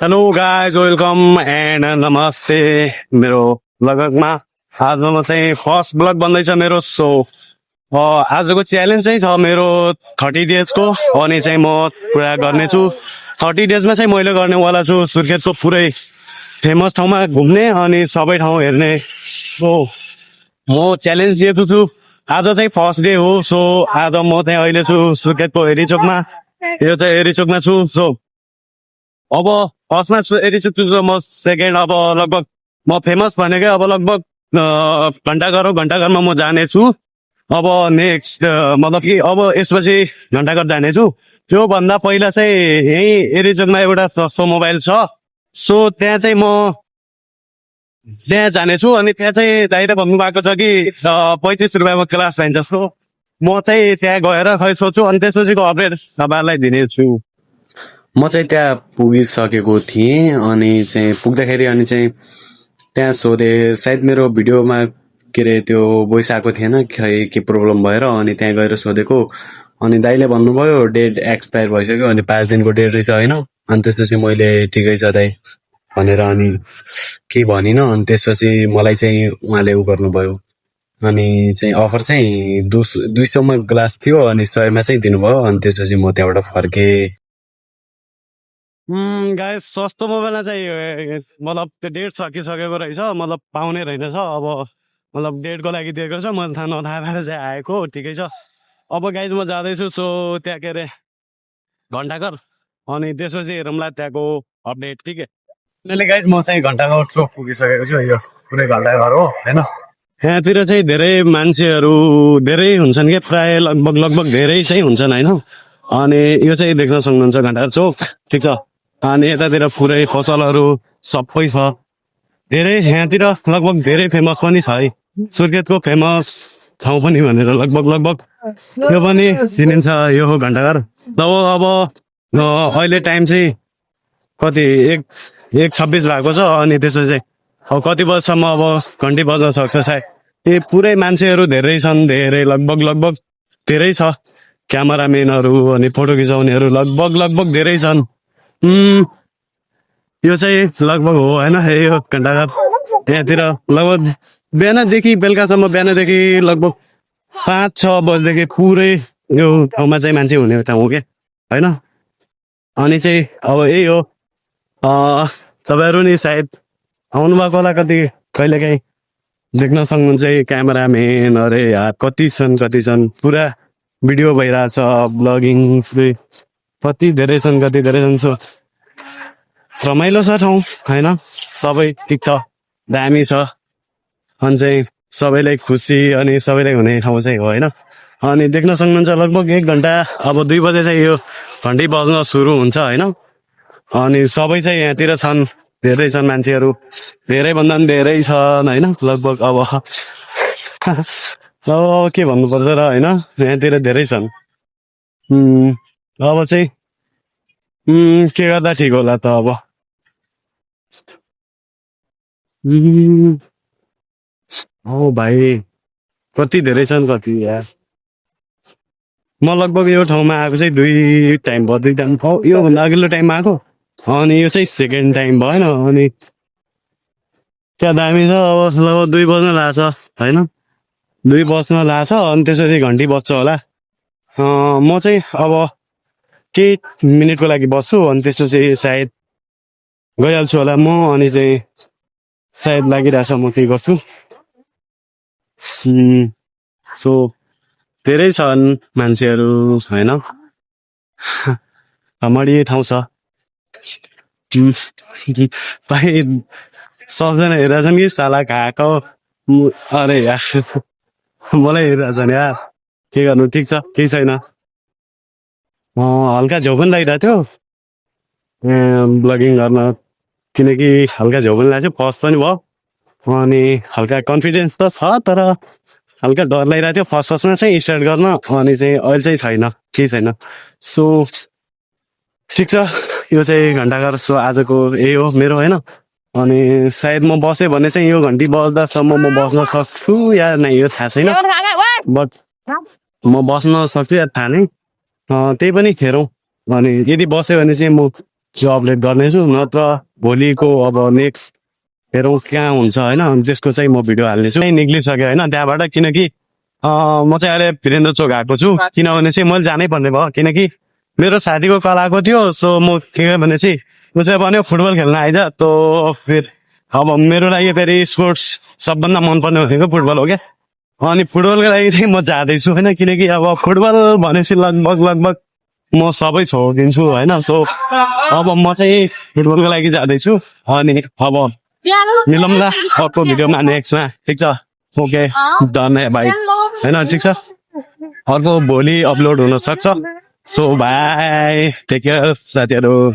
hello guys welcome and नमस्ते मेरो ब्लगमा आजमा चाहिँ फर्स्ट ब्लग बन्दैछ मेरो सो आजको च्यालेन्ज चाहिँ छ मेरो 30 डेजको अनि चाहिँ म पुरा गर्नेछु 30 डेजमा चाहिँ मैले गर्नेवाला छु सुर्खेतको पुरै फेमस ठाउँमा घुम्ने अनि सबै ठाउँ हेर्ने सो म च्यालेन्ज लिएको छु आज चाहिँ फर्स्ट डे हो सो आज म चाहिँ अहिले छु सुर्खेतको हेरीचोकमा यो चाहिँ हेरीचोकमा छु सो अब फर्स्टमा एरिचुक म सेकेन्ड अब लगभग म फेमस भनेकै अब लगभग घन्टाघरमा म जानेछु अब नेक्स्ट मतलब कि अब यसपछि घन्टाघर जानेछु त्योभन्दा पहिला चाहिँ यहीँ एरिचोकमा एउटा सस्तो मोबाइल छ सो त्यहाँ चाहिँ म त्यहाँ जानेछु अनि त्यहाँ चाहिँ दाइले भन्नुभएको छ कि 35 रुपियाँमा क्लास पाइन्छ सो म चाहिँ त्यहाँ गएर खै सोध्छु अनि त्यसपछिको अपडेट तपाईँहरूलाई दिनेछु म चाहिँ त्यहाँ पुगिसकेको थिएँ अनि चाहिँ पुग्दाखेरि अनि चाहिँ त्यहाँ सोधेँ सायद मेरो भिडियोमा के अरे त्यो भोइस आएको थिएन खै के प्रब्लम भएर अनि त्यहाँ गएर सोधेको अनि दाइले भन्नुभयो डेट एक्सपायर भइसक्यो अनि 5 दिनको डेट रहेछ होइन अनि त्यसपछि मैले ठिकै छ दाइ भनेर अनि केही भनिनँ अनि त्यसपछि मलाई चाहिँ उहाँले उ गर्नुभयो अनि चाहिँ अफर चाहिँ 200मा ग्लास थियो अनि 100मा चाहिँ दिनुभयो अनि त्यसपछि म त्यहाँबाट फर्केँ गाइस सस्तो मोबाइलमा चाहिँ मतलब त्यो डेट सकिसकेको रहेछ मतलब पाउने रहेनछ अब मतलब डेटको लागि दिएको छ मैले थाहा नथाहा भएर चाहिँ आएको ठिकै छ अब गाइस म जाँदैछु सो त्यहाँ के अरे घन्टाघर अनि त्यसपछि हेरौँला त्यहाँको अपडेट ठिकै अहिले गाइस म चाहिँ घन्टाघर चोक पुगिसकेको छु यो पुरै घन्टाघर हो होइन यहाँतिर चाहिँ धेरै मान्छेहरू धेरै हुन्छन् क्या प्राय लगभग धेरै चाहिँ हुन्छन् होइन अनि यो चाहिँ देख्न सक्नुहुन्छ घन्टाघर चोक ठिक छ अनि यतातिर पुरै पसलहरू सबै छ धेरै यहाँतिर लगभग धेरै फेमस पनि छ है सुर्खेतको फेमस ठाउँ पनि भनेर लगभग त्यो पनि चिनिन्छ यो हो घन्टाघर अब अहिले टाइम चाहिँ कति 1:26 भएको छ अनि त्यसपछि चाहिँ अब कति बजीसम्म अब घन्टी बज्न सक्छ सायद ए पुरै मान्छेहरू धेरै छन् धेरै लगभग धेरै छ क्यामेराम्यानहरू अनि फोटो खिचाउनेहरू लगभग धेरै छन् यो चाहिँ लगभग हो होइन यो घन्टाघर यहाँतिर लगभग बिहानदेखि बेलुकासम्म बिहानदेखि लगभग 5-6 बजीदेखि पुरै यो ठाउँमा चाहिँ मान्छे हुने ठाउँ हो क्या होइन अनि चाहिँ अब यही हो तपाईँहरू नि सायद आउनुभएको होला कति कहिलेकाहीँ देख्न सक्नुहुन्छ क्यामेराम्यान अरे यार कति छन् पुरा भिडियो भइरहेछ ब्लगिङ कति धेरै छन् सो रमाइलो छ ठाउँ होइन सबै ठिक छ दामी छ अनि चाहिँ सबैलाई खुसी अनि सबैलाई हुने ठाउँ चाहिँ हो होइन अनि देख्न सक्नुहुन्छ लगभग 1 घन्टा अब 2 बजे चाहिँ यो घन्टी बज्न सुरु हुन्छ होइन अनि सबै चाहिँ यहाँतिर छन् धेरै छन् मान्छेहरू धेरैभन्दा पनि धेरै छन् होइन लगभग अब अब के भन्नुपर्छ र होइन यहाँतिर धेरै छन् अब चाहिँ के गर्दा ठिक होला त अब हो भाइ कति धेरै छन् कति यार म लगभग यो ठाउँमा आएको चाहिँ 2 टाइम भयो 2 टाइम योभन्दा अघिल्लो टाइममा आएको अनि यो चाहिँ सेकेन्ड टाइम भएन अनि त्यहाँ दामी छ अब लगभग 2 बज्न लाग्छ होइन 2 बज्न लाग्छ अनि त्यसपछि घन्टी बज्छ होला म चाहिँ अब केही मिनटको लागि बस्छु अनि त्यसपछि सायद गइहाल्छु होला म अनि चाहिँ सायद लागिरहेछ म के गर्छु सो धेरै छन् मान्छेहरू होइन मडी ठाउँ छ भाइ सबजना हेरिरहेछन् कि साला खाएको अरे यार मलाई हेरिरहेछन् यार के गर्नु ठिक छ केही छैन हल्का झ्याउ पनि लागिरहेको थियो ब्लगिङ गर्न किनकि हल्का झ्याउ पनि लागेको थियो फर्स्ट पनि भयो अनि हल्का कन्फिडेन्स त छ तर हल्का डर लागिरहेको थियो फर्स्टमा चाहिँ स्टार्ट गर्न अनि चाहिँ अहिले चाहिँ छैन केही छैन सो ठिक छ यो चाहिँ घन्टाघर सो आजको यही हो मेरो होइन अनि सायद म बसेँ भने चाहिँ यो घन्टी बज्दासम्म म बस्न सक्छु या नै यो थाहा छैन बट म बस्न सक्छु या थाहा नै त्यही पनि हेरौँ अनि यदि बस्यो भने चाहिँ म त्यो अपलोड गर्नेछु नत्र भोलिको अब नेक्स्ट हेरौँ कहाँ हुन्छ होइन त्यसको चाहिँ म भिडियो हाल्नेछु निक्लिसक्यो होइन त्यहाँबाट किनकि म चाहिँ अहिले वीरेन्द्र चोक आएको छु किनभने चाहिँ मैले जानै पर्ने भयो किनकि मेरो साथीको कल आएको थियो सो म के गरेँ भने चाहिँ उसले भन्यो फुटबल खेल्न आइज त फेरि अब मेरो लागि फेरि स्पोर्ट्स सबभन्दा मनपर्ने भनेको फुटबल हो क्या अनि फुटबलको लागि चाहिँ म जाँदैछु होइन किनकि अब फुटबल भनेपछि लगभग म सबै छोडिदिन्छु होइन सो अब म चाहिँ फुटबलको लागि जाँदैछु अनि अब मिलौँला अर्को भिडियोमा नेक्स्टमा ठिक छ ओके डन है भाइ होइन ठिक छ अर्को भोलि अपलोड हुन सक्छ सो भाइ टेक केयर साथीहरू